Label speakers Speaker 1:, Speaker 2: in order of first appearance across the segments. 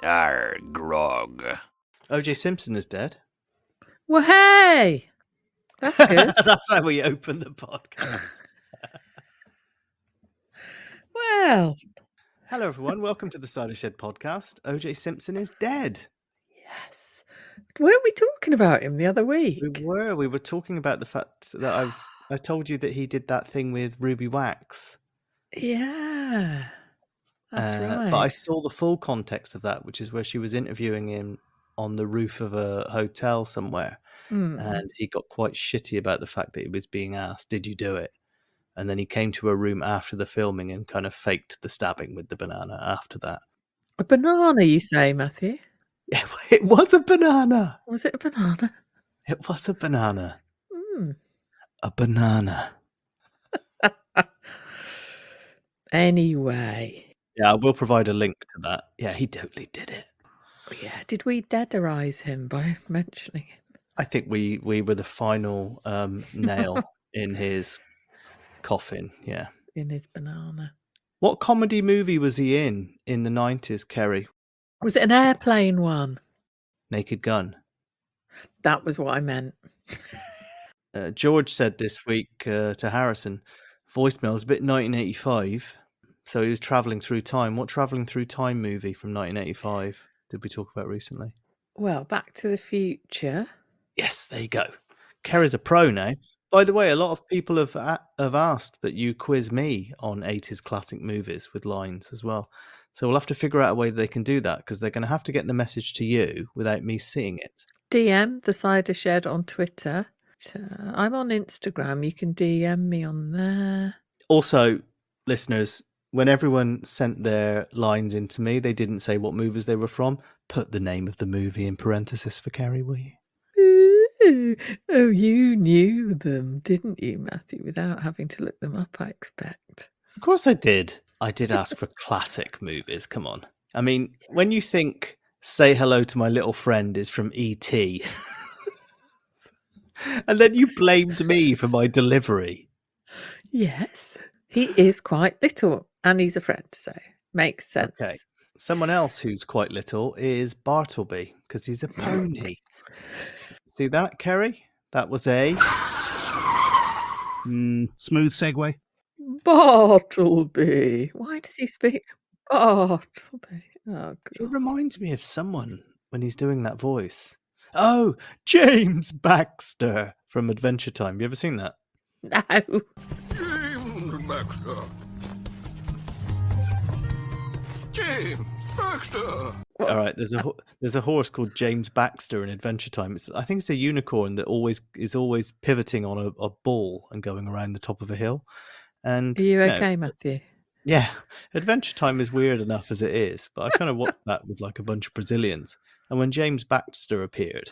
Speaker 1: Grog. O.J. Simpson is dead.
Speaker 2: Well, hey! That's good.
Speaker 1: That's how we open the podcast.
Speaker 2: Well.
Speaker 1: Hello, everyone. Welcome to the Cider Shed podcast. O.J. Simpson is dead.
Speaker 2: Yes. Weren't we talking about him the other week?
Speaker 1: We were talking about the fact that I told you that he did that thing with Ruby Wax.
Speaker 2: Yeah. That's right.
Speaker 1: But I saw the full context of that, which is where she was interviewing him on the roof of a hotel somewhere. And he got quite shitty about the fact that he was being asked, did you do it? And then he came to a room after the filming and kind of faked the stabbing with the banana after that.
Speaker 2: A banana, you say, Matthew?
Speaker 1: Yeah, it was a banana.
Speaker 2: Was it a banana?
Speaker 1: It was a banana. A banana.
Speaker 2: Anyway.
Speaker 1: Yeah, I will provide a link to that. Yeah, he totally did it.
Speaker 2: Yeah, did we deaderize him by mentioning it?
Speaker 1: I think we were the final nail in his coffin, yeah.
Speaker 2: In his banana.
Speaker 1: What comedy movie was he in the 90s, Keri?
Speaker 2: Was it an airplane one?
Speaker 1: Naked Gun.
Speaker 2: That was what I meant.
Speaker 1: George said this week to Harrison, voicemail's a bit 1985. So he was travelling through time. What travelling through time movie from 1985 did we talk about recently?
Speaker 2: Well, Back to the Future.
Speaker 1: Yes, there you go. Keri's a pro now. By the way, a lot of people have asked that you quiz me on 80s classic movies with lines as well. So we'll have to figure out a way they can do that because they're going to have to get the message to you without me seeing it.
Speaker 2: DM the Cider Shed on Twitter. I'm on Instagram. You can DM me on there.
Speaker 1: Also, listeners, when everyone sent their lines in to me, they didn't say what movies they were from. Put the name of the movie in parenthesis for Keri, will you?
Speaker 2: Ooh. Oh, you knew them, didn't you, Matthew, without having to look them up, I expect.
Speaker 1: Of course I did. I did ask for classic movies. Come on. I mean, when you think Say Hello to My Little Friend is from E.T., and then you blamed me for my delivery.
Speaker 2: Yes, he is quite little, and he's a friend, so makes sense.
Speaker 1: Okay. Someone else who's quite little is Bartleby, because he's a pony. See that, Keri? That was a...
Speaker 3: smooth segue.
Speaker 2: Bartleby. Why does he speak Bartleby? Oh, God.
Speaker 1: It reminds me of someone when he's doing that voice. Oh, James Baxter from Adventure Time. You ever seen that?
Speaker 2: No.
Speaker 4: James Baxter. James Baxter.
Speaker 1: All right, there's a horse called James Baxter in Adventure Time. I think it's a unicorn that is always pivoting on a ball and going around the top of a hill. And
Speaker 2: Are you okay, Matthew?
Speaker 1: Yeah, Adventure Time is weird enough as it is, but I kind of watched that with like a bunch of Brazilians. And when James Baxter appeared,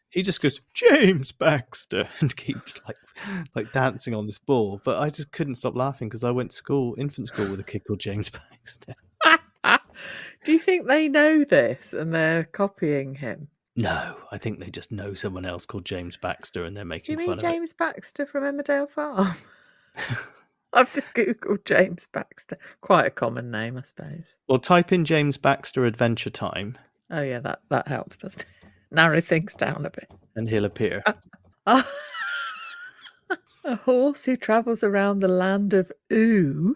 Speaker 1: he just goes, James Baxter, and keeps like dancing on this ball. But I just couldn't stop laughing because I went to infant school with a kid called James Baxter.
Speaker 2: Do you think they know this and they're copying him?
Speaker 1: No, I think they just know someone else called James Baxter and they're making fun of it.
Speaker 2: Do you mean James Baxter from Emmerdale Farm? I've just Googled James Baxter. Quite a common name, I suppose.
Speaker 1: Well, type in James Baxter Adventure Time.
Speaker 2: Oh, yeah, that helps, doesn't it? Narrow things down a bit.
Speaker 1: And he'll appear.
Speaker 2: A horse who travels around the land of Ooh.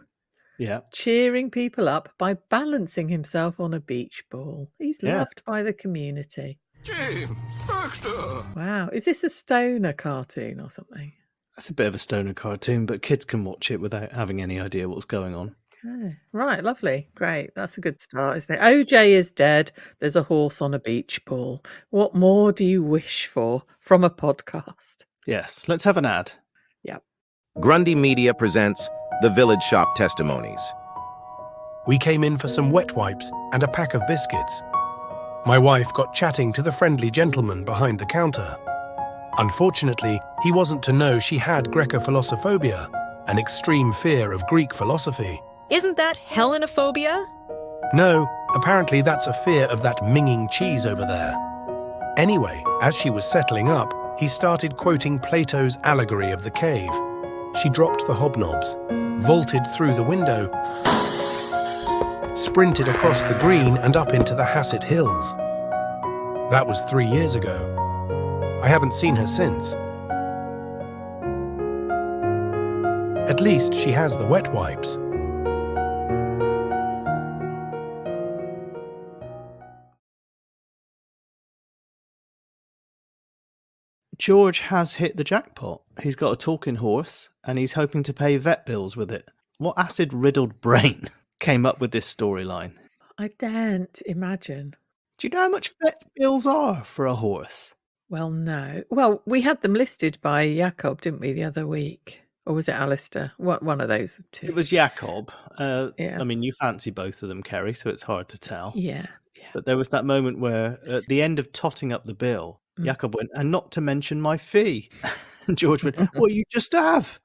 Speaker 1: Yeah.
Speaker 2: Cheering people up by balancing himself on a beach ball. He's loved by the community.
Speaker 4: James Baxter.
Speaker 2: Wow. Is this a stoner cartoon or something?
Speaker 1: That's a bit of a stoner cartoon, but kids can watch it without having any idea what's going on.
Speaker 2: Okay. Right, lovely. Great. That's a good start, isn't it? OJ is dead. There's a horse on a beach ball. What more do you wish for from a podcast?
Speaker 1: Yes. Let's have an ad.
Speaker 2: Yep.
Speaker 5: Grundy Media presents the Village Shop Testimonies.
Speaker 6: We came in for some wet wipes and a pack of biscuits. My wife got chatting to the friendly gentleman behind the counter. Unfortunately, he wasn't to know she had Greco-philosophophobia, an extreme fear of Greek philosophy.
Speaker 7: Isn't that Hellenophobia?
Speaker 6: No, apparently that's a fear of that minging cheese over there. Anyway, as she was settling up, he started quoting Plato's allegory of the cave. She dropped the hobnobs, vaulted through the window, sprinted across the green and up into the Hassett Hills. That was 3 years ago. I haven't seen her since. At least she has the wet wipes.
Speaker 1: George has hit the jackpot. He's got a talking horse and he's hoping to pay vet bills with it. What acid-riddled brain came up with this storyline?
Speaker 2: I daren't imagine.
Speaker 1: Do you know how much vet bills are for a horse?
Speaker 2: Well, no. Well, we had them listed by Jacob, didn't we, the other week? Or was it Alistair? One of those two.
Speaker 1: It was Jacob.
Speaker 2: Yeah.
Speaker 1: I mean, you fancy both of them, Keri, so it's hard to tell.
Speaker 2: Yeah.
Speaker 1: But there was that moment where, at the end of totting up the bill, Jacob went, and not to mention my fee. And George went, well, you just have.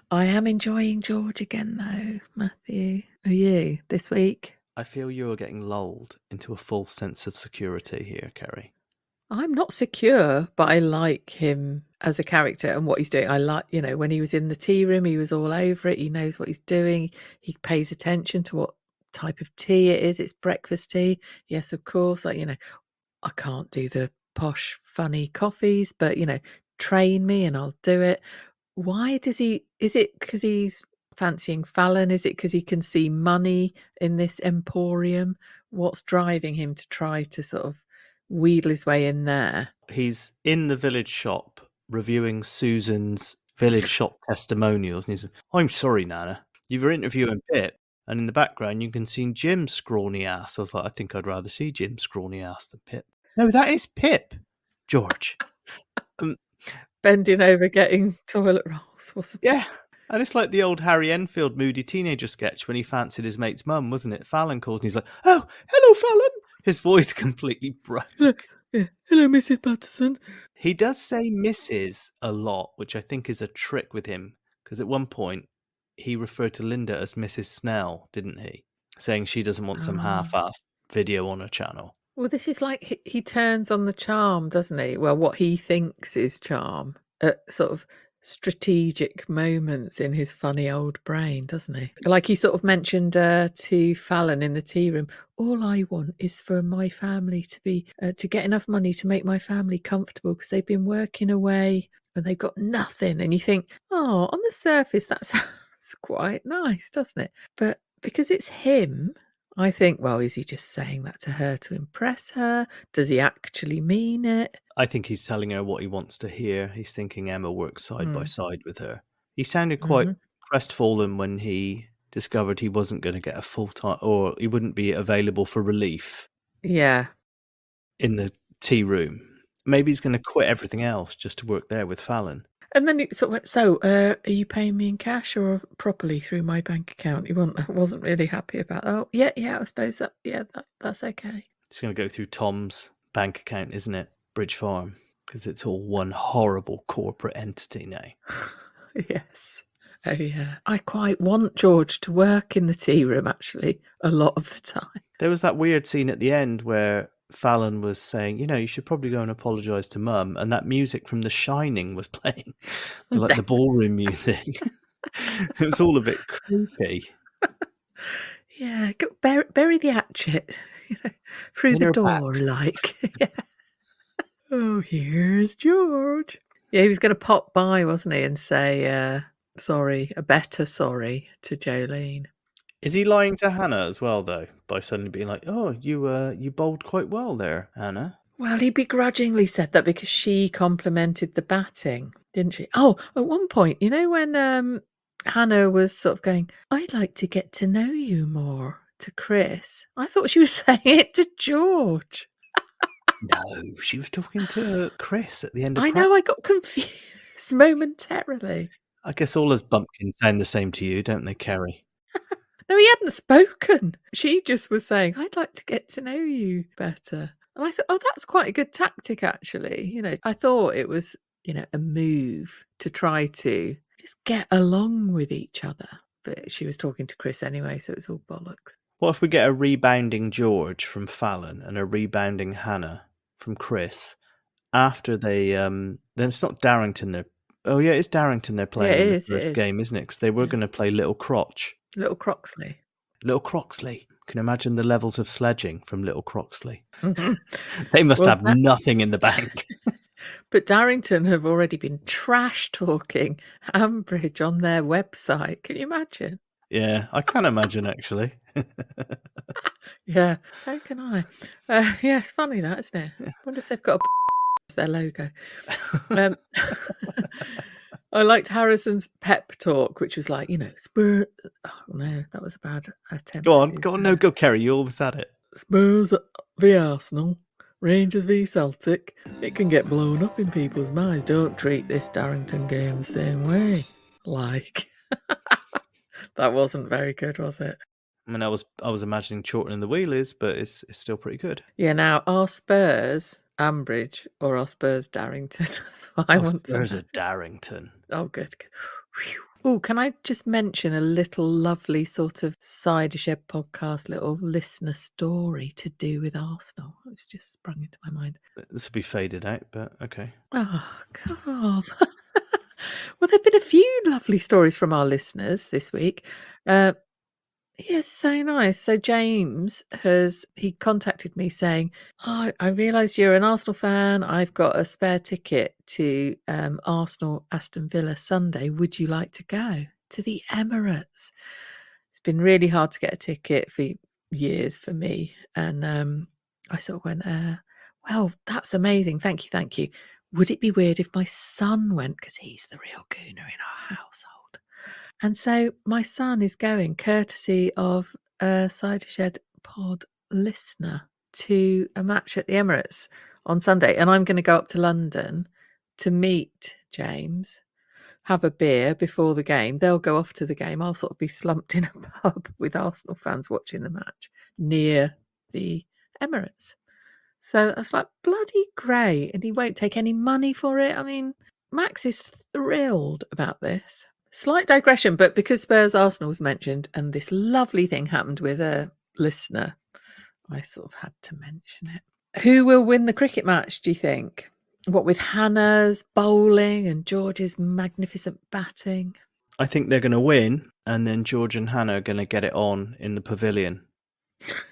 Speaker 2: I am enjoying George again, though, Matthew. Are you this week?
Speaker 1: I feel you're getting lulled into a false sense of security here, Keri.
Speaker 2: I'm not secure, but I like him as a character and what he's doing. I like, when he was in the tea room, he was all over it. He knows what he's doing. He pays attention to what type of tea it is. It's breakfast tea. Yes, of course. I can't do the posh, funny coffees, but, train me and I'll do it. Why does he? Is it because he's fancying Fallon? Is it because he can see money in this emporium? What's driving him to try to sort of wheedle his way in there?
Speaker 1: He's in the village shop reviewing Susan's Village Shop Testimonials. And he says, I'm sorry, Nana. You were interviewing Pip. And in the background, you can see Jim's scrawny ass. I was like, I think I'd rather see Jim's scrawny ass than Pip. No, that is Pip, George.
Speaker 2: Bending over, getting toilet rolls.
Speaker 1: Yeah. And it's like the old Harry Enfield moody teenager sketch when he fancied his mate's mum, wasn't it? Fallon calls and he's like, oh, hello, Fallon. His voice completely broke.
Speaker 2: Hello, Mrs. Patterson.
Speaker 1: He does say Mrs. a lot, which I think is a trick with him. Because at one point, he referred to Linda as Mrs. Snell, didn't he? Saying she doesn't want some half-assed video on her channel.
Speaker 2: Well, this is like he turns on the charm, doesn't he? Well, what he thinks is charm at sort of strategic moments in his funny old brain, doesn't he? Like he sort of mentioned to Fallon in the tea room, all I want is for my family to be to get enough money to make my family comfortable because they've been working away and they've got nothing. And you think, oh, on the surface, that sounds quite nice, doesn't it? But because it's him, I think, well, is he just saying that to her to impress her? Does he actually mean it?
Speaker 1: I think he's telling her what he wants to hear. He's thinking Emma works side by side with her. He sounded quite crestfallen when he discovered he wasn't going to get a full-time, or he wouldn't be available for relief.
Speaker 2: Yeah.
Speaker 1: In the tea room. Maybe he's going to quit everything else just to work there with Fallon.
Speaker 2: And then he sort of went, so, are you paying me in cash or properly through my bank account? He wasn't really happy about that. Oh, yeah, I suppose that's okay.
Speaker 1: It's going to go through Tom's bank account, isn't it? Bridge Farm. Because it's all one horrible corporate entity now.
Speaker 2: Yes. Oh, yeah. I quite want George to work in the tea room, actually, a lot of the time.
Speaker 1: There was that weird scene at the end where Fallon was saying, you should probably go and apologise to Mum, and that music from The Shining was playing, like the ballroom music. It was all a bit creepy.
Speaker 2: Yeah, bury the hatchet through
Speaker 1: In
Speaker 2: the
Speaker 1: her
Speaker 2: door,
Speaker 1: back.
Speaker 2: like. Yeah. Oh, here's George. Yeah, he was going to pop by, wasn't he, and say sorry, a better sorry to Jolene.
Speaker 1: Is he lying to Hannah as well, though, by suddenly being like, "Oh, you bowled quite well there, Hannah"?
Speaker 2: Well, he begrudgingly said that because she complimented the batting, didn't she? Oh, at one point, when Hannah was sort of going, I'd like to get to know you more, to Chris. I thought she was saying it to George.
Speaker 1: No, she was talking to Chris at the end of
Speaker 2: I know, I got confused momentarily.
Speaker 1: I guess all us bumpkins sound the same to you, don't they, Keri?
Speaker 2: No, he hadn't spoken. She just was saying, I'd like to get to know you better. And I thought, oh, that's quite a good tactic, actually. I thought it was, a move to try to just get along with each other. But she was talking to Chris anyway, so it's all bollocks.
Speaker 1: What if we get a rebounding George from Fallon and a rebounding Hannah from Chris after they, then it's not Darrington they're, oh yeah, it's Darrington they're playing in the first game, isn't it? Because they were going to play Little Crotch.
Speaker 2: Little Croxley.
Speaker 1: Little Croxley. Can you imagine the levels of sledging from Little Croxley?
Speaker 2: Mhm.
Speaker 1: They must
Speaker 2: Well,
Speaker 1: have nothing in the bank.
Speaker 2: But Darrington have already been trash talking Ambridge on their website. Can you imagine?
Speaker 1: Yeah, I can imagine actually.
Speaker 2: Yeah, so can I. Yeah, it's funny that, isn't it?
Speaker 1: Yeah.
Speaker 2: Wonder if they've got as their logo. Um, I liked Harrison's pep talk, which was like, Spurs. Oh no, that was a bad attempt.
Speaker 1: Go
Speaker 2: at
Speaker 1: on,
Speaker 2: his,
Speaker 1: no, go Kerry, you always had it.
Speaker 2: Spurs v Arsenal, Rangers v Celtic. It can get blown up in people's minds. Don't treat this Darrington game the same way. Like, that wasn't very good, was it?
Speaker 1: I mean, I was imagining Chorlton and the Wheelers, but it's still pretty good.
Speaker 2: Yeah, now, are Spurs Ambridge or are Spurs Darrington? That's what I want to
Speaker 1: Spurs
Speaker 2: know.
Speaker 1: are Darrington.
Speaker 2: Oh, good. Oh, can I just mention a little lovely sort of Cider Shed podcast, little listener story to do with Arsenal? It's just sprung into my mind.
Speaker 1: This will be faded out, but okay.
Speaker 2: Oh, God. Well, there have been a few lovely stories from our listeners this week. Yes, so nice. So James he contacted me saying, "Oh, I realise you're an Arsenal fan. I've got a spare ticket to Arsenal Aston Villa Sunday. Would you like to go to the Emirates?" It's been really hard to get a ticket for years for me, and I sort of went, "Well, that's amazing. Thank you. Would it be weird if my son went, because he's the real gooner in our household?" And so my son is going, courtesy of a Cider Shed pod listener, to a match at the Emirates on Sunday. And I'm going to go up to London to meet James, have a beer before the game. They'll go off to the game. I'll sort of be slumped in a pub with Arsenal fans watching the match near the Emirates. So I was like, bloody great. And he won't take any money for it. I mean, Max is thrilled about this. Slight digression, but because Spurs Arsenal was mentioned and this lovely thing happened with a listener, I sort of had to mention it. Who will win the cricket match, do you think? What with Hannah's bowling and George's magnificent batting?
Speaker 1: I think they're going to win, and then George and Hannah are going to get it on in the pavilion.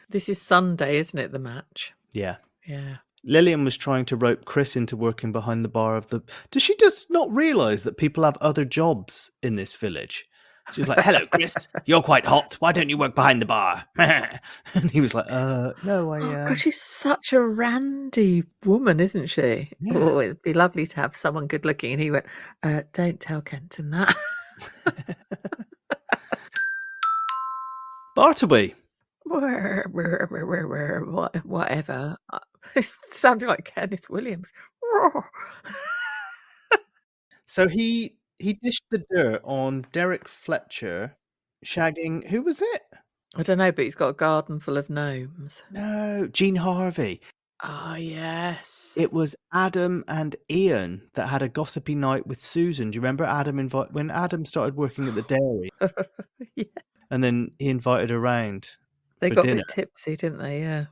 Speaker 2: This is Sunday, isn't it, the match?
Speaker 1: Yeah.
Speaker 2: Yeah.
Speaker 1: Lillian was trying to rope Chris into working behind the bar of the... Does she just not realise that people have other jobs in this village? She's like, "Hello, Chris. You're quite hot. Why don't you work behind the bar?" And he was like, no, I...
Speaker 2: Oh, God, she's such a randy woman, isn't she?
Speaker 1: Yeah.
Speaker 2: Oh, it'd be lovely to have someone good looking. And he went, "Don't tell Kenton that."
Speaker 1: Bartleby.
Speaker 2: Whatever. It sounded like Kenneth Williams.
Speaker 1: So he dished the dirt on Derek Fletcher shagging... Who was it?
Speaker 2: I don't know, but he's got a garden full of gnomes.
Speaker 1: No, Jean Harvey.
Speaker 2: Ah, yes.
Speaker 1: It was Adam and Ian that had a gossipy night with Susan. Do you remember when Adam started working at the dairy?
Speaker 2: Yeah.
Speaker 1: And then he invited her round
Speaker 2: They
Speaker 1: for
Speaker 2: got a
Speaker 1: dinner.
Speaker 2: bit tipsy, didn't they? Yeah.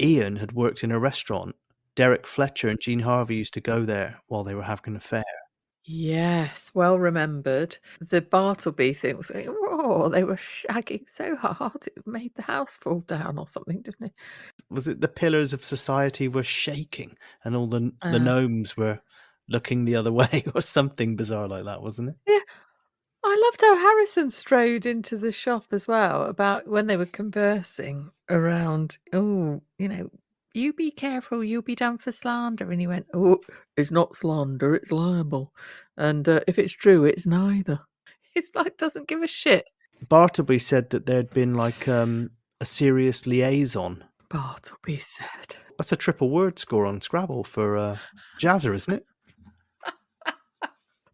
Speaker 1: Ian had worked in a restaurant. Derek Fletcher and Jean Harvey used to go there while they were having an affair.
Speaker 2: Yes, well remembered. The Bartleby thing was like, oh, they were shagging so hard it made the house fall down or something, didn't it?
Speaker 1: Was it the pillars of society were shaking and all the gnomes were looking the other way or something bizarre like that, wasn't it?
Speaker 2: Yeah. I loved how Harrison strode into the shop as well about when they were conversing around, oh, you be careful, you'll be done for slander. And he went, oh, it's not slander, it's libel. And if it's true, it's neither. He's like, doesn't give a shit.
Speaker 1: Bartleby said that there'd been like a serious liaison.
Speaker 2: Bartleby said.
Speaker 1: That's a triple word score on Scrabble for Jazzer, isn't it?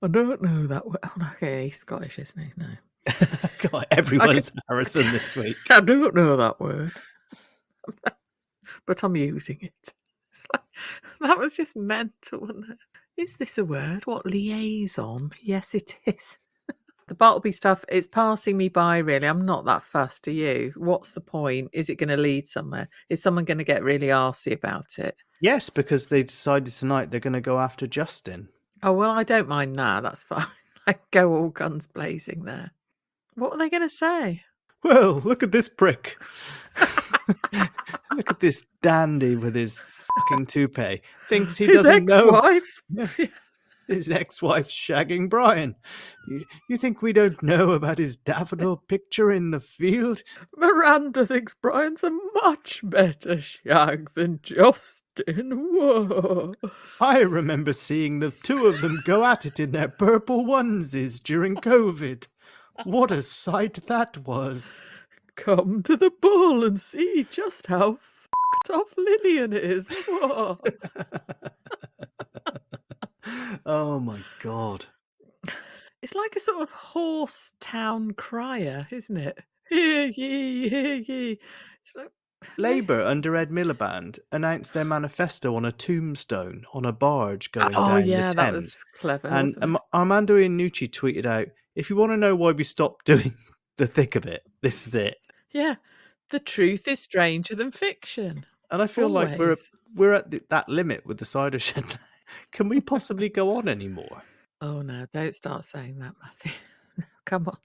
Speaker 2: I don't know that word. Oh, okay, he's Scottish, isn't he? No.
Speaker 1: God, everyone's Harrison this week.
Speaker 2: I don't know that word. But I'm using it. It's like, that was just mental, wasn't it? Is this a word? What, liaison? Yes, it is. The Bartleby stuff, it's passing me by, really. I'm not that fussed, are you? What's the point? Is it going to lead somewhere? Is someone going to get really arsey about it?
Speaker 1: Yes, because they decided tonight they're going to go after Justin.
Speaker 2: Oh, well, I don't mind that. That's fine. I go all guns blazing there. What are they going to say?
Speaker 1: Well, look at this prick. Look at this dandy with his fucking toupee. Thinks he
Speaker 2: His
Speaker 1: doesn't know.
Speaker 2: ex-wife's.
Speaker 1: Yeah. His ex-wife's shagging Brian. You think we don't know about his daffodil picture in the field?
Speaker 2: Miranda thinks Brian's a much better shag than Justin. Whoa.
Speaker 1: I remember seeing the two of them go at it in their purple onesies during COVID. What a sight that was.
Speaker 2: Come to the ball and see just how fucked off Lillian is. Whoa.
Speaker 1: Oh my God.
Speaker 2: It's like a sort of hoarse town crier, isn't it? Hear ye, hear ye. It's like,
Speaker 1: Labour under Ed Miliband announced their manifesto on a tombstone on a barge going
Speaker 2: oh
Speaker 1: down
Speaker 2: yeah,
Speaker 1: the
Speaker 2: that
Speaker 1: Thames.
Speaker 2: was clever.
Speaker 1: And
Speaker 2: wasn't it?
Speaker 1: Armando Iannucci tweeted out, if you want to know why we stopped doing the thick of it, this is it.
Speaker 2: Yeah, the truth is stranger than fiction.
Speaker 1: And I feel like
Speaker 2: Always.
Speaker 1: we're at that limit with the cider shed. Can we possibly go on anymore?
Speaker 2: Oh no, don't start saying that, Matthew. Come on,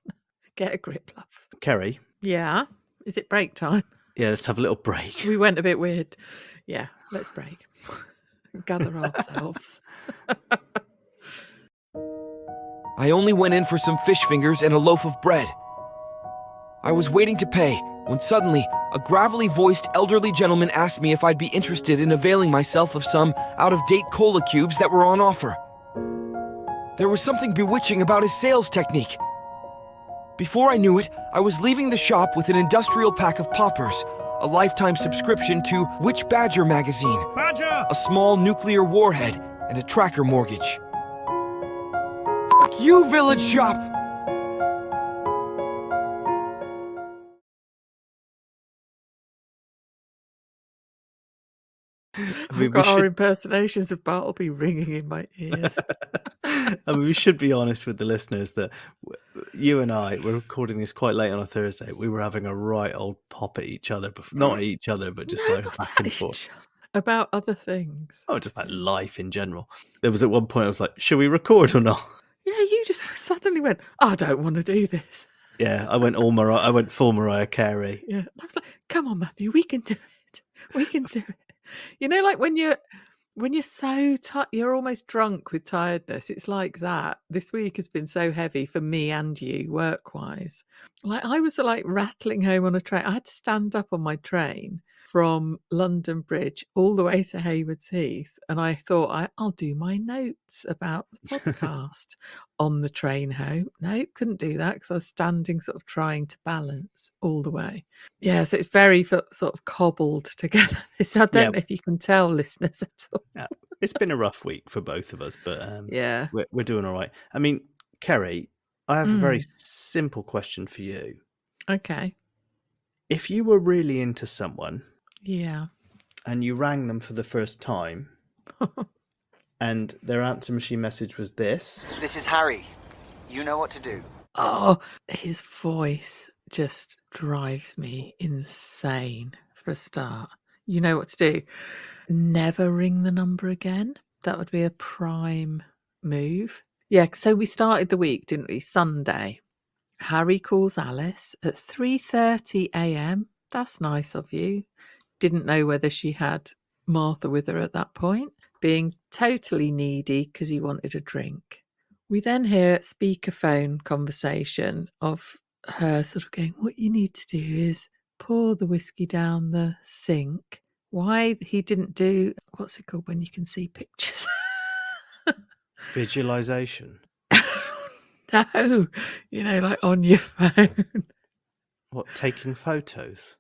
Speaker 2: get a grip, love.
Speaker 1: Kerry,
Speaker 2: Yeah, is it break time?
Speaker 1: yeah, let's have a little break.
Speaker 2: We went a bit weird. Yeah, let's break. Gather ourselves.
Speaker 3: I only went in for some fish fingers and a loaf of bread. I was waiting to pay when suddenly a gravelly-voiced elderly gentleman asked me if I'd be interested in availing myself of some out-of-date cola cubes that were on offer. There was something bewitching about his sales technique. Before I knew it, I was leaving the shop with an industrial pack of poppers, a lifetime subscription to Witch Badger magazine, a small nuclear warhead, and a tracker mortgage. Fuck you, Village Shop!
Speaker 1: I mean,
Speaker 2: I've
Speaker 1: we
Speaker 2: got our
Speaker 1: should,
Speaker 2: impersonations of Bartleby ringing in my ears.
Speaker 1: I mean, we should be honest with the listeners that you and I, we're recording this quite late on a Thursday. We were having a right old pop at each other, not at each other, but just
Speaker 2: No,
Speaker 1: like
Speaker 2: not
Speaker 1: back and
Speaker 2: at
Speaker 1: forth.
Speaker 2: each other. About other things.
Speaker 1: Oh, just about life in general. There was at one point I was like, should we record or not?
Speaker 2: Yeah, you just suddenly went, I don't want to do this.
Speaker 1: Yeah, I went full Mariah Carey.
Speaker 2: Yeah, I was like, come on, Matthew, we can do it. We can do it. You know, like when you're so tired, you're almost drunk with tiredness. It's like that. This week has been so heavy for me and you, work-wise. Like I was like rattling home on a train. I had to stand up on my train from London Bridge all the way to Haywards Heath, and I thought I'll do my notes about the podcast on the train home. No, couldn't do that because I was standing, sort of trying to balance all the way. Yeah, so it's very sort of cobbled together. I don't know if you can tell, listeners, at all.
Speaker 1: Yeah, it's been a rough week for both of us, but
Speaker 2: Yeah.
Speaker 1: we're doing all right. I mean, Kerry, I have a very simple question for you.
Speaker 2: Okay.
Speaker 1: If you were really into someone
Speaker 2: Yeah.
Speaker 1: and you rang them for the first time and their answer machine message was this.
Speaker 8: This is Harry. You know what to do.
Speaker 2: Oh, his voice just drives me insane for a start. You know what to do. Never ring the number again. That would be a prime move. Yeah, so we started the week, didn't we? Sunday. Harry calls Alice at 3:30 a.m. That's nice of you. Didn't know whether she had Martha with her at that point, being totally needy because he wanted a drink. We then hear a speakerphone conversation of her sort of going, what you need to do is pour the whiskey down the sink. Why he didn't do, what's it called when you can see pictures?
Speaker 1: Visualization.
Speaker 2: No, like on your phone.
Speaker 1: What, taking photos?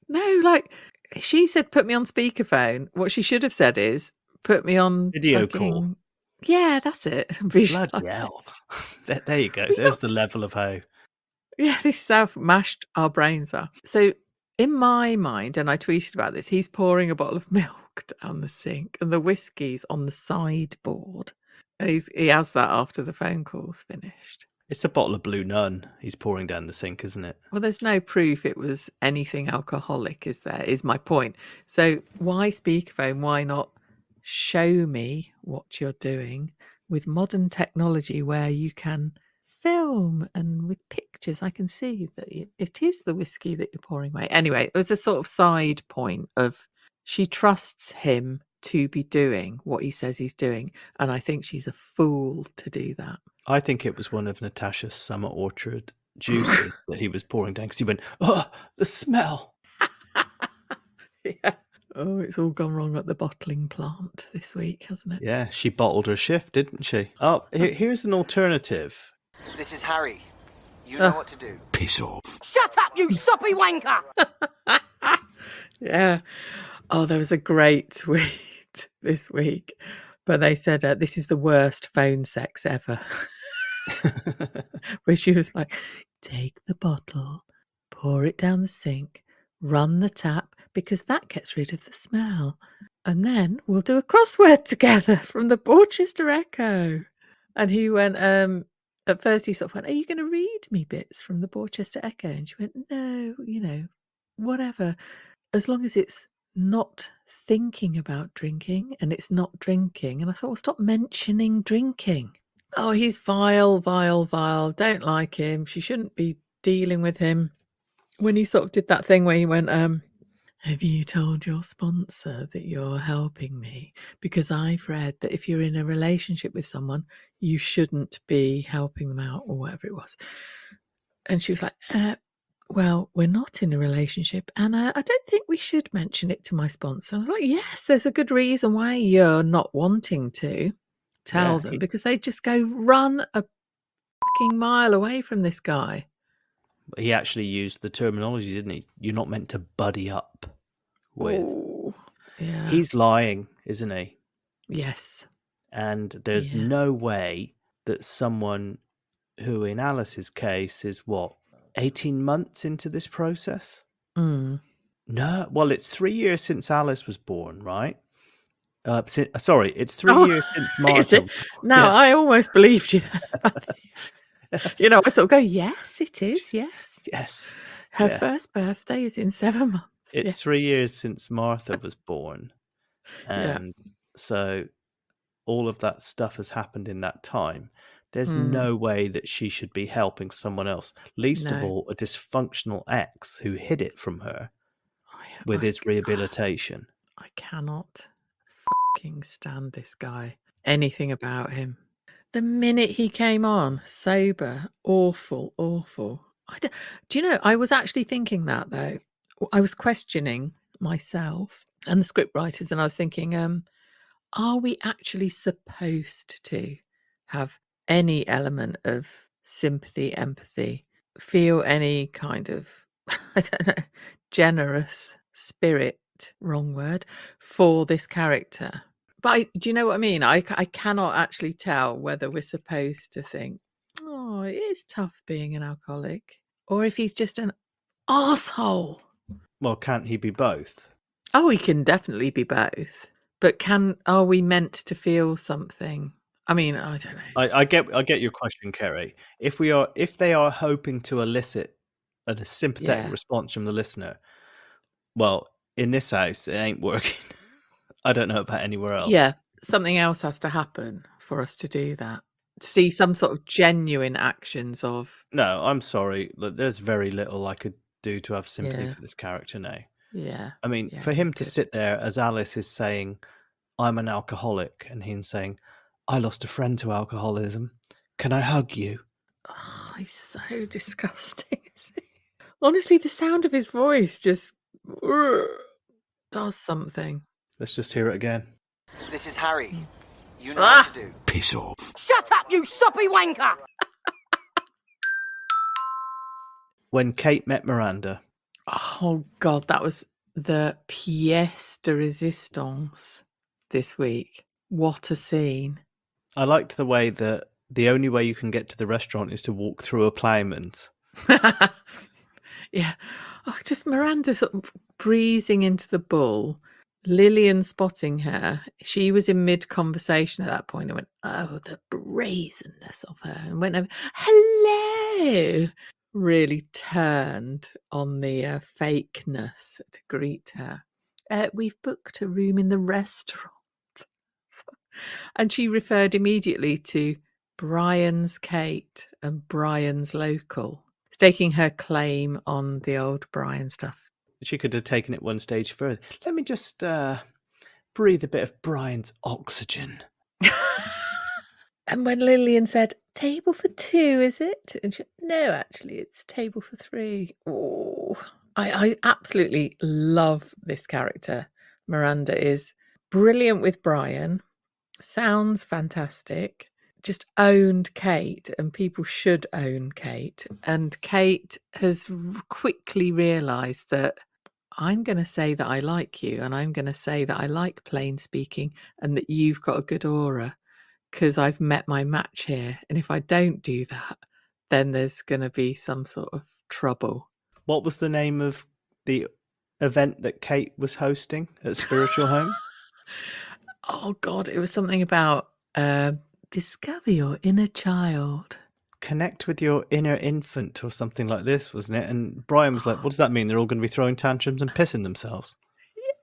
Speaker 2: No, like she said, put me on speakerphone. What she should have said is, put me on
Speaker 1: Video call.
Speaker 2: Yeah, that's it.
Speaker 1: Bloody hell. There you go. There's the level of how.
Speaker 2: Yeah, this is how mashed our brains are. So in my mind, and I tweeted about this, he's pouring a bottle of milk down the sink and the whiskey's on the sideboard. And he has that after the phone call's finished.
Speaker 1: It's a bottle of Blue Nun he's pouring down the sink, isn't it?
Speaker 2: Well, there's no proof it was anything alcoholic, is there? Is my point. So why speakerphone? Why not show me what you're doing with modern technology where you can film and with pictures, I can see that it is the whiskey that you're pouring away. Anyway, it was a sort of side point of she trusts him to be doing what he says he's doing. And I think she's a fool to do that.
Speaker 1: I think it was one of Natasha's summer orchard juices that he was pouring down because he went, oh, the smell.
Speaker 2: Yeah. Oh, it's all gone wrong at the bottling plant this week, hasn't it?
Speaker 1: Yeah, she bottled her shift, didn't she? Oh, here's an alternative.
Speaker 8: This is Harry. You know what to do.
Speaker 4: Piss off.
Speaker 9: Shut up, you soppy wanker!
Speaker 2: Yeah. Oh, there was a great tweet this week, but they said this is the worst phone sex ever. Where she was like, take the bottle, pour it down the sink, run the tap, because that gets rid of the smell. And then we'll do a crossword together from the Borchester Echo. And he went, at first he sort of went, are you going to read me bits from the Borchester Echo? And she went, no, whatever. As long as it's not thinking about drinking and it's not drinking. And I thought, well, stop mentioning drinking. Oh, he's vile, vile, vile. Don't like him. She shouldn't be dealing with him. When he sort of did that thing where he went, have you told your sponsor that you're helping me? Because I've read that if you're in a relationship with someone, you shouldn't be helping them out or whatever it was. And she was like, well, we're not in a relationship and I don't think we should mention it to my sponsor. I was like, yes, there's a good reason why you're not wanting to tell them, because they just go run a fucking mile away from this guy.
Speaker 1: He actually used the terminology, didn't he? You're not meant to buddy up with.
Speaker 2: Oh, yeah.
Speaker 1: He's lying, isn't he?
Speaker 2: Yes.
Speaker 1: And there's no way that someone who, in Alice's case, is 18 months into this process?
Speaker 2: Mm.
Speaker 1: No, well, it's 3 years since Alice was born, right? Sorry, it's 3 years since Martha.
Speaker 2: No, I almost believed you there. I sort of go, yes, it is, yes.
Speaker 1: Yes.
Speaker 2: Her first birthday is in 7 months.
Speaker 1: It's 3 years since Martha was born. And so all of that stuff has happened in that time. There's no way that she should be helping someone else, least of all a dysfunctional ex who hid it from her with his rehabilitation.
Speaker 2: I cannot fucking stand this guy. Anything about him. The minute he came on, sober, awful. Do you know, I was actually thinking that, though. I was questioning myself and the script writers, and I was thinking, are we actually supposed to have any element of sympathy, empathy, feel any kind of, I don't know, generous spirit, wrong word, for this character? But do you know what I mean? I cannot actually tell whether we're supposed to think, oh, it is tough being an alcoholic, or if he's just an arsehole.
Speaker 1: Well, can't he be both?
Speaker 2: Oh, he can definitely be both. But are we meant to feel something? I mean, I don't know.
Speaker 1: I get your question, Keri. If they are hoping to elicit a sympathetic response from the listener, well, in this house, it ain't working. I don't know about anywhere else.
Speaker 2: Yeah, something else has to happen for us to do that. To see some sort of genuine actions of...
Speaker 1: No, I'm sorry. There's very little I could do to have sympathy for this character now.
Speaker 2: Yeah.
Speaker 1: I mean, for him to sit there as Alice is saying, I'm an alcoholic, and him saying, I lost a friend to alcoholism. Can I hug you?
Speaker 2: Oh, he's so disgusting. Honestly, the sound of his voice just does something.
Speaker 1: Let's just hear it again.
Speaker 8: This is Harry. You know what to do.
Speaker 4: Piss off.
Speaker 9: Shut up, you soppy wanker!
Speaker 1: When Kate met Miranda.
Speaker 2: Oh, God, that was the pièce de résistance this week. What a scene.
Speaker 1: I liked the way that the only way you can get to the restaurant is to walk through a ploughman's.
Speaker 2: Yeah. Oh, just Miranda sort of breezing into the bull. Lillian spotting her. She was in mid-conversation at that point and went, oh, the brazenness of her. And went over, hello. Really turned on the fakeness to greet her. We've booked a room in the restaurant. And she referred immediately to Brian's Kate and Brian's local, staking her claim on the old Brian stuff.
Speaker 1: She could have taken it one stage further. Let me just breathe a bit of Brian's oxygen.
Speaker 2: And when Lillian said, table for 2, is it? And she went, no, actually, it's table for 3. Oh, I absolutely love this character. Miranda is brilliant with Brian, sounds fantastic, just owned Kate, and people should own Kate. And Kate has quickly realised that I'm going to say that I like you, and I'm going to say that I like plain speaking, and that you've got a good aura, because I've met my match here. And if I don't do that, then there's going to be some sort of trouble.
Speaker 1: What was the name of the event that Kate was hosting at Spiritual Home?
Speaker 2: Oh, God, it was something about discover your inner child.
Speaker 1: Connect with your inner infant or something like this, wasn't it? And Brian was like, what does that mean? They're all going to be throwing tantrums and pissing themselves?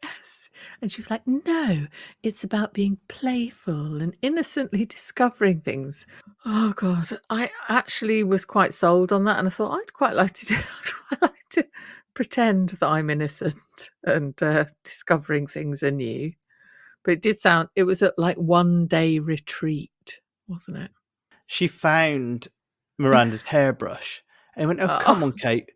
Speaker 2: Yes. And she was like, no, it's about being playful and innocently discovering things. Oh, God. I actually was quite sold on that. And I thought, I'd quite like to pretend that I'm innocent and discovering things anew. But it was a like 1-day retreat, wasn't it?
Speaker 1: She found Miranda's hairbrush and went, oh, come on, Kate.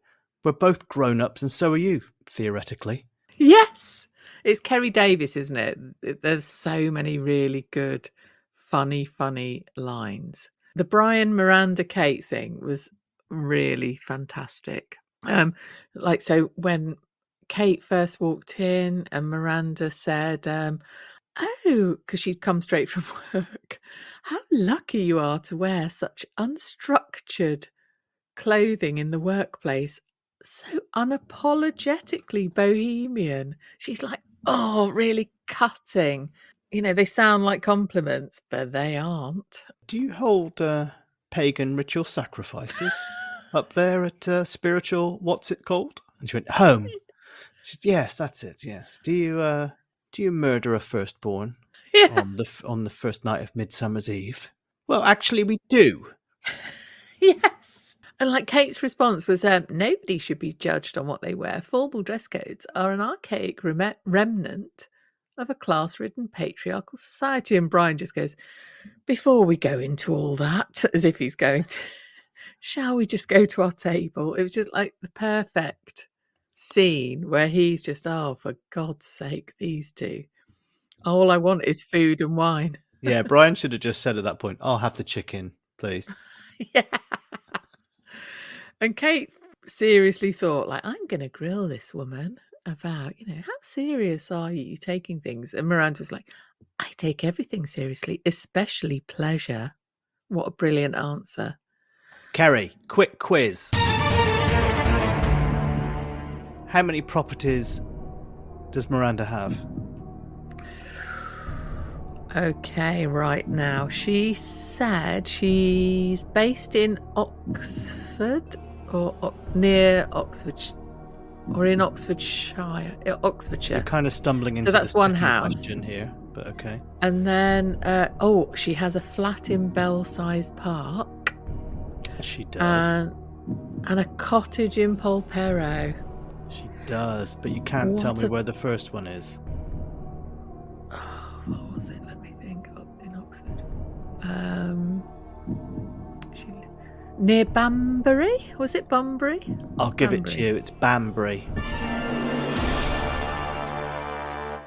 Speaker 1: We're both grown-ups and so are you, theoretically.
Speaker 2: Yes. It's Kerry Davis, isn't it? There's so many really good, funny lines. The Brian, Miranda, Kate thing was really fantastic. So when Kate first walked in and Miranda said, oh, because she'd come straight from work, how lucky you are to wear such unstructured clothing in the workplace. So unapologetically bohemian. She's like, oh, really cutting. You know, they sound like compliments, but they aren't.
Speaker 1: Do you hold pagan ritual sacrifices up there at spiritual, what's it called? And she went, home. She said, yes, that's it, yes. Do you murder a firstborn on the first night of Midsummer's Eve? Well, actually, we do.
Speaker 2: Yes. And like Kate's response was, nobody should be judged on what they wear. Formal dress codes are an archaic remnant of a class-ridden patriarchal society. And Brian just goes, before we go into all that, as if he's going to, shall we just go to our table? It was just like the perfect scene where he's just, oh, for God's sake, these two. All I want is food and wine.
Speaker 1: Yeah, Brian should have just said at that point, I'll have the chicken, please.
Speaker 2: Yeah. And Kate seriously thought, like, I'm going to grill this woman about, how serious are you taking things? And Miranda was like, I take everything seriously, especially pleasure. What a brilliant answer.
Speaker 1: Keri, quick quiz. How many properties does Miranda have? Okay,
Speaker 2: right now. She said she's based in Oxford or near Oxford or in Oxfordshire.
Speaker 1: You're kind of stumbling into
Speaker 2: that's
Speaker 1: the
Speaker 2: one
Speaker 1: second
Speaker 2: house
Speaker 1: question here, but okay.
Speaker 2: And then, she has a flat in Belsize Park.
Speaker 1: She does.
Speaker 2: And a cottage in Polperro.
Speaker 1: She does, but you can't tell me where the first one is.
Speaker 2: Oh, what was it? Let me think. In Oxford. Near Banbury? Was it Bunbury?
Speaker 1: I'll give it to you. It's Banbury.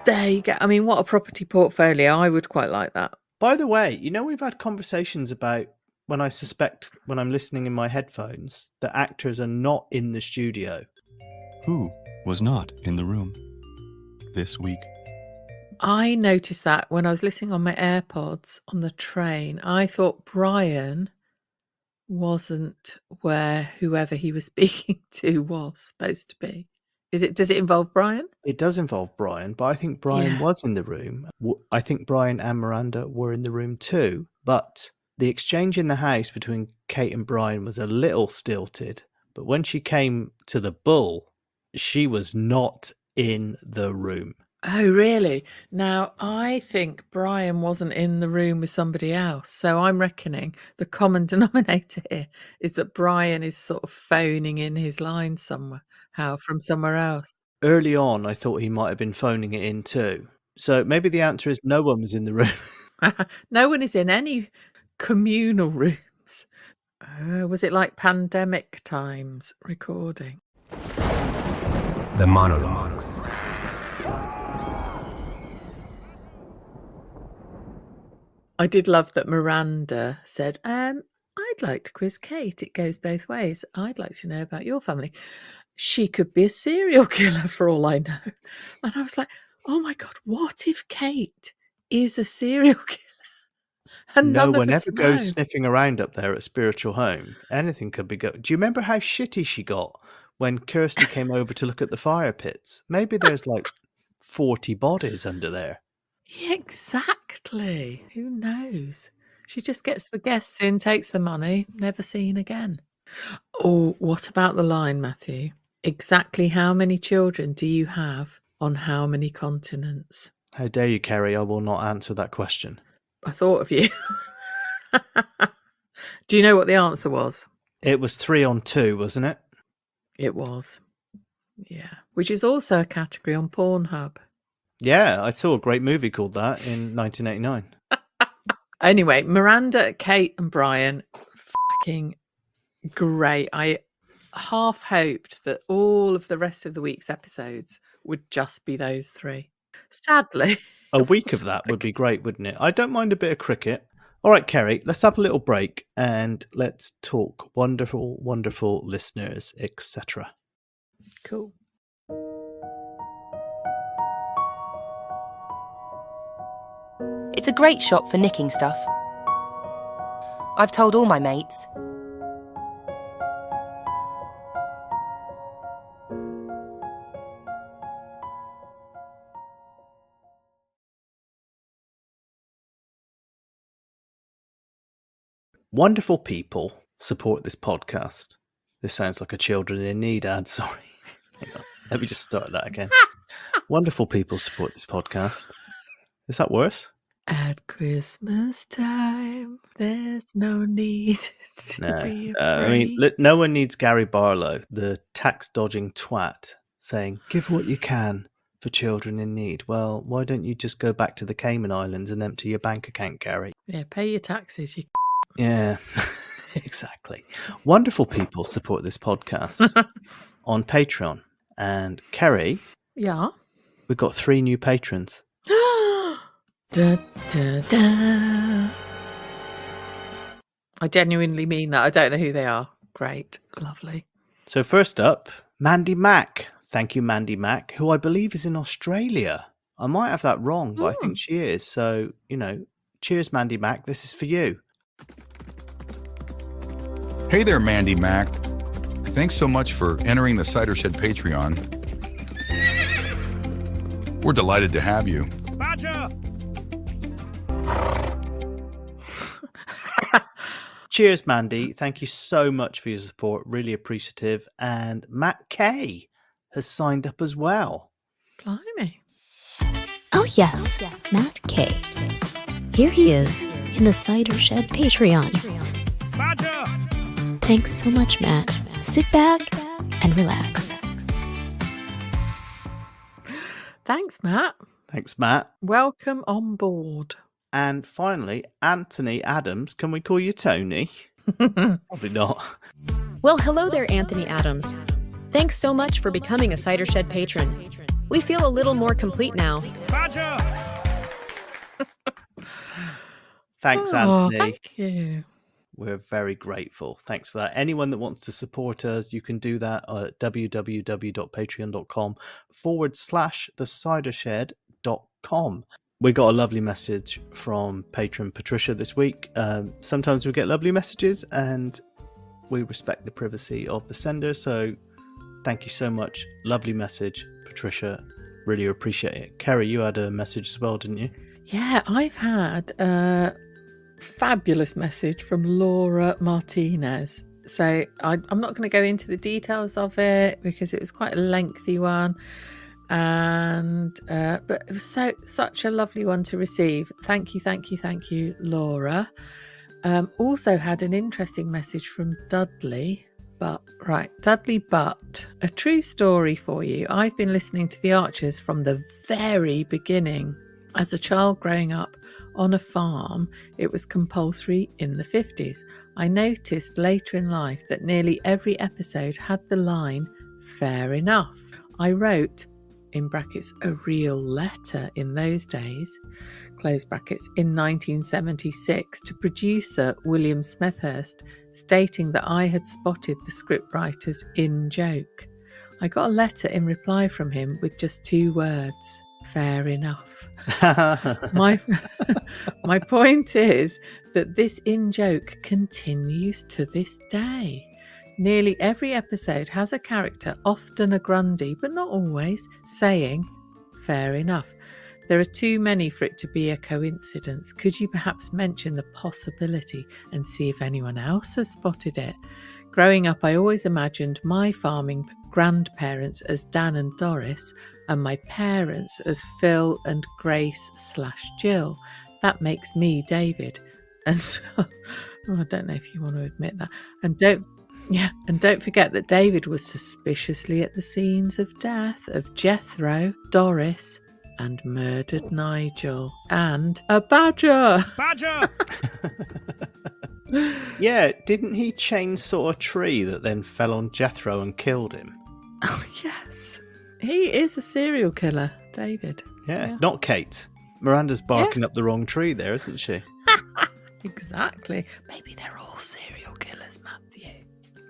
Speaker 2: There you go. I mean, what a property portfolio. I would quite like that.
Speaker 1: By the way, we've had conversations about when I'm listening in my headphones, that actors are not in the studio.
Speaker 10: Who was not in the room this week?
Speaker 2: I noticed that when I was listening on my AirPods on the train. I thought Brian wasn't where whoever he was speaking to was supposed to be. Does it involve Brian?
Speaker 1: It does involve Brian, but I think Brian was in the room. I think Brian and Miranda were in the room too, but the exchange in the house between Kate and Brian was a little stilted. But when she came to the bull, she was not in the room.
Speaker 2: Oh, really? Now, I think Brian wasn't in the room with somebody else. So I'm reckoning the common denominator here is that Brian is sort of phoning in his line somewhere, from somewhere else.
Speaker 1: Early on, I thought he might have been phoning it in too. So maybe the answer is no one was in the room.
Speaker 2: No one is in any communal rooms. Was it like pandemic times recording?
Speaker 11: The monologues.
Speaker 2: I did love that Miranda said, I'd like to quiz Kate. It goes both ways. I'd like to know about your family. She could be a serial killer for all I know. And I was like, oh my God, what if Kate is a serial killer? And
Speaker 1: no
Speaker 2: none
Speaker 1: one
Speaker 2: of us
Speaker 1: ever goes
Speaker 2: know.
Speaker 1: sniffing around up there at Spiritual Home. Anything could be going. Do you remember how shitty she got when Kirsty came over to look at the fire pits? Maybe there's like 40 bodies under there.
Speaker 2: Yeah, exactly. Who knows? She just gets the guests in, takes the money, never seen again. Oh, what about the line, Matthew? Exactly how many children do you have on how many continents?
Speaker 1: How dare you, Keri? I will not answer that question.
Speaker 2: I thought of you. Do you know what the answer was?
Speaker 1: It was 3 on 2, wasn't it?
Speaker 2: It was. Yeah. Which is also a category on Pornhub.
Speaker 1: Yeah, I saw a great movie called that in 1989.
Speaker 2: Anyway, Miranda, Kate and Brian, fucking great. I half hoped that all of the rest of the week's episodes would just be those three. Sadly.
Speaker 1: A week of that would be great, wouldn't it? I don't mind a bit of cricket. All right, Keri, let's have a little break and let's talk wonderful, wonderful listeners, etc.
Speaker 2: Cool.
Speaker 12: It's a great shop for nicking stuff. I've told all my mates.
Speaker 1: Wonderful people support this podcast. This sounds like a Children in Need ad, sorry. Hang on. Let me just start that again. Wonderful people support this podcast. Is that worse?
Speaker 2: At Christmas time, there's no need to be afraid.
Speaker 1: No one needs Gary Barlow, the tax-dodging twat, saying, give what you can for children in need. Well, why don't you just go back to the Cayman Islands and empty your bank account, Gary?
Speaker 2: Yeah, pay your taxes.
Speaker 1: Yeah, exactly. Wonderful people support this podcast on Patreon. And Keri,
Speaker 2: yeah,
Speaker 1: we've got 3 new patrons.
Speaker 2: Da, da, da. I genuinely mean that. I don't know who they are. Great. Lovely.
Speaker 1: So first up, Mandy Mack. Thank you, Mandy Mack, who I believe is in Australia. I might have that wrong, but I think she is. So, cheers, Mandy Mack. This is for you.
Speaker 13: Hey there, Mandy Mack. Thanks so much for entering the Cider Shed Patreon. We're delighted to have you.
Speaker 4: Badger!
Speaker 1: Cheers, Mandy. Thank you so much for your support. Really appreciative. And Matt K has signed up as well.
Speaker 2: Blimey.
Speaker 14: Oh, yes. Matt K. Here he is in the Cider Shed Patreon.
Speaker 4: Badger!
Speaker 14: Thanks so much, Matt. Sit back and relax.
Speaker 2: Thanks, Matt.
Speaker 1: Thanks, Matt.
Speaker 2: Welcome on board.
Speaker 1: And finally, Anthony Adams. Can we call you Tony? Probably not.
Speaker 7: Well, hello there, Anthony Adams. Thanks so much for becoming a Cider Shed patron. We feel a little more complete now.
Speaker 4: Badger!
Speaker 1: Thanks, Anthony.
Speaker 2: Thank you.
Speaker 1: We're very grateful. Thanks for that. Anyone that wants to support us, you can do that at www.patreon.com/thecidershed.com. We got a lovely message from patron Patricia this week. Sometimes we get lovely messages and we respect the privacy of the sender. So thank you so much. Lovely message, Patricia. Really appreciate it. Keri, you had a message as well, didn't you?
Speaker 2: Yeah, I've had a fabulous message from Laura Martinez. So I'm not going to go into the details of it because it was quite a lengthy one. And but it was such a lovely one to receive. Thank you, Laura. Also had an interesting message from Dudley. Dudley Butt. A true story for you. I've been listening to The Archers from the very beginning. As a child growing up on a farm, it was compulsory in the 50s. I noticed later in life that nearly every episode had the line, fair enough. I wrote, in brackets, a real letter in those days, close brackets, in 1976 to producer William Smethurst, stating that I had spotted the scriptwriter's in-joke. I got a letter in reply from him with just 2 words, fair enough. My point is that this in-joke continues to this day. Nearly every episode has a character, often a Grundy, but not always, saying, fair enough. There are too many for it to be a coincidence. Could you perhaps mention the possibility and see if anyone else has spotted it? Growing up, I always imagined my farming grandparents as Dan and Doris and my parents as Phil and Grace/Jill. That makes me David. And so, I don't know if you want to admit that. And don't forget that David was suspiciously at the scenes of death of Jethro, Doris, and murdered Nigel, and a badger.
Speaker 4: Badger!
Speaker 1: Yeah, didn't he chainsaw a tree that then fell on Jethro and killed him?
Speaker 2: Oh, yes. He is a serial killer, David.
Speaker 1: Yeah. Not Kate. Miranda's barking up the wrong tree there, isn't she?
Speaker 2: Exactly. Maybe they're all serial killers, Matthew.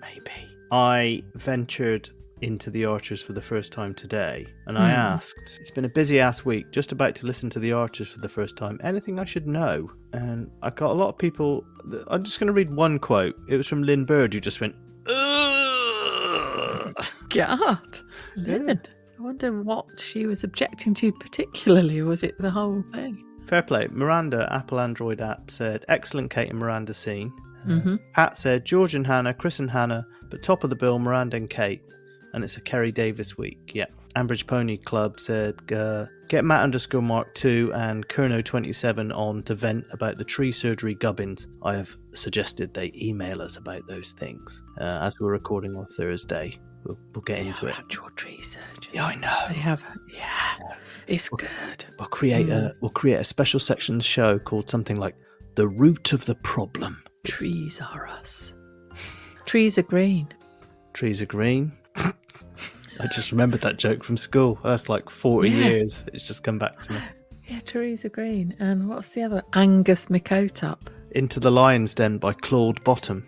Speaker 1: Maybe. I ventured into The Archers for the first time today, and I asked, it's been a busy ass week, just about to listen to The Archers for the first time, anything I should know? And I got a lot of people. I'm just going to read one quote. It was from Lynn Bird, who just went, ugh.
Speaker 2: God, Lynn. I wonder what she was objecting to particularly, or was it the whole thing?
Speaker 1: Fair play. Miranda, Apple Android app, said, excellent Kate and Miranda scene.
Speaker 2: Mm-hmm.
Speaker 1: Pat said, George and Hannah, Chris and Hannah, but top of the bill, Miranda and Kate. And it's a Kerry Davis week. Yeah. Ambridge Pony Club said, get Matt_Mark2 and Kerno27 on to vent about the tree surgery gubbins. I have suggested they email us about those things. As we're recording on Thursday, we'll get into it.
Speaker 2: Actual tree surgery.
Speaker 1: Yeah, I know.
Speaker 2: They have. Yeah. It's good.
Speaker 1: We'll create a special section show called something like The Root of the Problem.
Speaker 2: Trees are us. Trees are green.
Speaker 1: Trees are green. I just remembered that joke from school. That's like 40 years. It's just come back to me.
Speaker 2: Yeah, trees are green. And what's the other? Angus McCotup.
Speaker 1: Into the Lion's Den by Claude Bottom.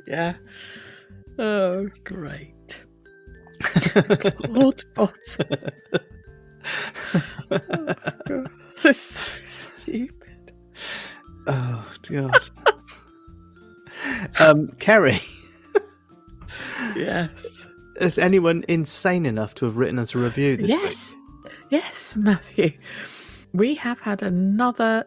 Speaker 2: Yeah. Oh, great. Claude Bottom. Oh, God. That's so stupid.
Speaker 1: Oh, God. Kerry.
Speaker 2: Yes.
Speaker 1: Is anyone insane enough to have written us a review this week?
Speaker 2: Yes, Matthew. We have had another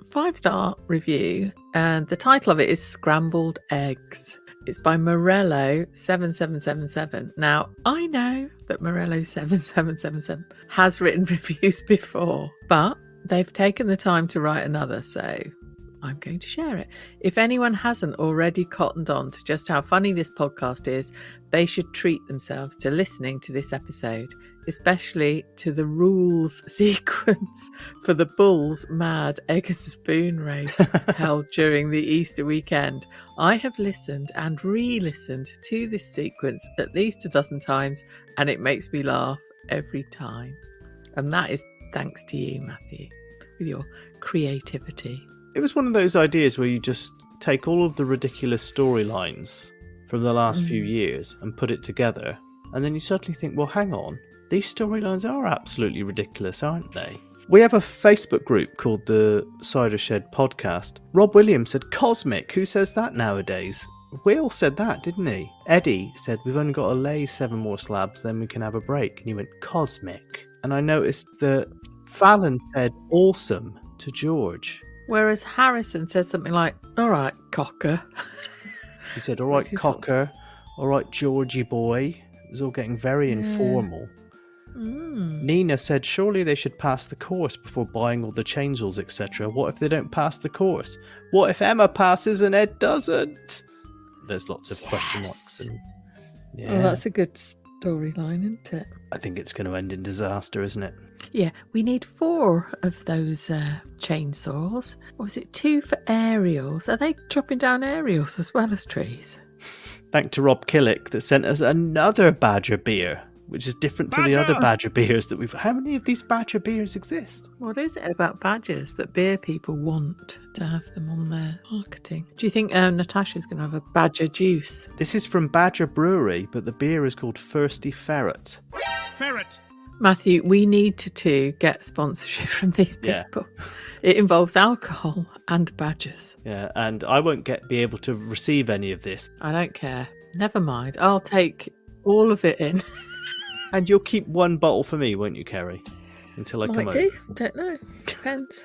Speaker 2: 5-star review, and the title of it is Scrambled Eggs. It's by Morello7777. Now, I know that Morello7777 has written reviews before, but they've taken the time to write another, so I'm going to share it. If anyone hasn't already cottoned on to just how funny this podcast is, they should treat themselves to listening to this episode, especially to the rules sequence for the Bulls Mad Egg and Spoon race held during the Easter weekend. I have listened and re-listened to this sequence at least a dozen times, and it makes me laugh every time. And that is thanks to you, Matthew, with your creativity.
Speaker 1: It was one of those ideas where you just take all of the ridiculous storylines from the last few years and put it together, and then you suddenly think, well, hang on, these storylines are absolutely ridiculous, aren't they? We have a Facebook group called the Cider Shed Podcast. Rob Williams said cosmic. Who says that nowadays? Will said that, didn't he? Eddie said we've only got to lay 7 more slabs, then we can have a break. And he went cosmic. And I noticed that Fallon said awesome to George.
Speaker 2: Whereas Harrison said something like, all right, cocker.
Speaker 1: He said, all right, cocker. All right, Georgie boy. It was all getting very informal. Nina said surely they should pass the course before buying all the changeables, etc. What if they don't pass the course? What if Emma passes and Ed doesn't? There's lots of question marks. And
Speaker 2: Oh, that's a good storyline, isn't it?
Speaker 1: I think it's going to end in disaster, isn't it?
Speaker 2: Yeah, we need 4 of those chainsaws. Or was it 2 for aerials? Are they chopping down aerials as well as trees?
Speaker 1: Thanks to Rob Killick that sent us another Badger beer, which is different to the other Badger beers that we've... How many of these Badger beers exist?
Speaker 2: What is it about badgers that beer people want to have them on their marketing? Do you think Natasha's going to have a badger juice?
Speaker 1: This is from Badger Brewery, but the beer is called Thirsty Ferret.
Speaker 4: Ferret.
Speaker 2: Matthew, we need to get sponsorship from these people. Yeah. It involves alcohol and badgers.
Speaker 1: Yeah, and I won't be able to receive any of this.
Speaker 2: I don't care. Never mind. I'll take all of it in.
Speaker 1: And you'll keep 1 bottle for me, won't you, Keri? Until I come
Speaker 2: Might
Speaker 1: over.
Speaker 2: do. Don't know. Depends.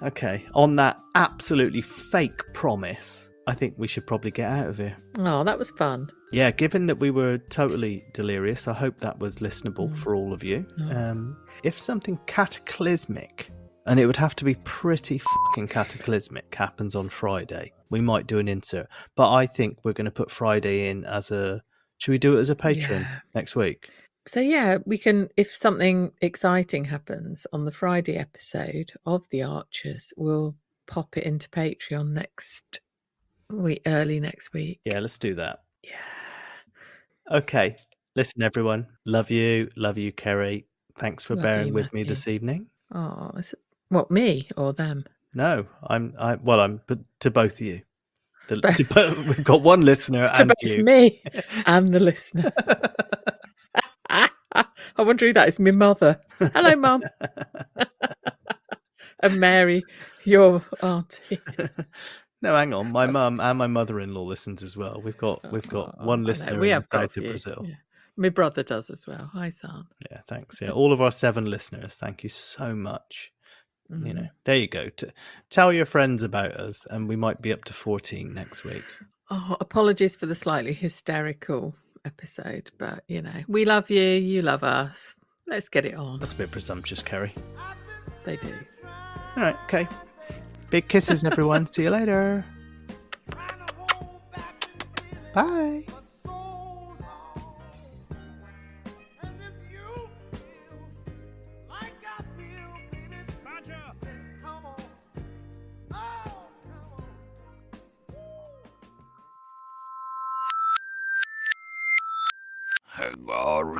Speaker 1: Okay. On that absolutely fake promise, I think we should probably get out of here.
Speaker 2: Oh, that was fun.
Speaker 1: Yeah, given that we were totally delirious, I hope that was listenable for all of you. If something cataclysmic, and it would have to be pretty fucking cataclysmic, happens on Friday, we might do an insert. But I think we're going to put Friday in as a... Should we do it as a Patreon next week?
Speaker 2: So yeah, we can, if something exciting happens on the Friday episode of The Archers, we'll pop it into Patreon next week, early next week.
Speaker 1: Yeah, let's do that.
Speaker 2: Yeah.
Speaker 1: Okay. Listen, everyone. Love you, Keri. Thanks for bearing with me this evening.
Speaker 2: Oh, is it, what, me or them?
Speaker 1: No, I'm to both of you. We've got one listener
Speaker 2: to
Speaker 1: and
Speaker 2: both
Speaker 1: you.
Speaker 2: Me and the listener. I wonder who that is. My mother. Hello, Mum. And Mary, your auntie.
Speaker 1: No, hang on. My mum and my mother-in-law listens as well. We've got one listener in the south of Brazil.
Speaker 2: Yeah. My brother does as well. Hi, Sam.
Speaker 1: Yeah, thanks. Yeah, all of our 7 listeners. Thank you so much. You know, there you go. Tell your friends about us, and we might be up to 14 next week.
Speaker 2: Oh, apologies for the slightly hysterical episode, but you know, we love you, you love us. Let's get it on.
Speaker 1: That's a bit presumptuous, Keri.
Speaker 2: They do.
Speaker 1: All right, okay. Big kisses, everyone. See you later. Bye.
Speaker 4: Hang on.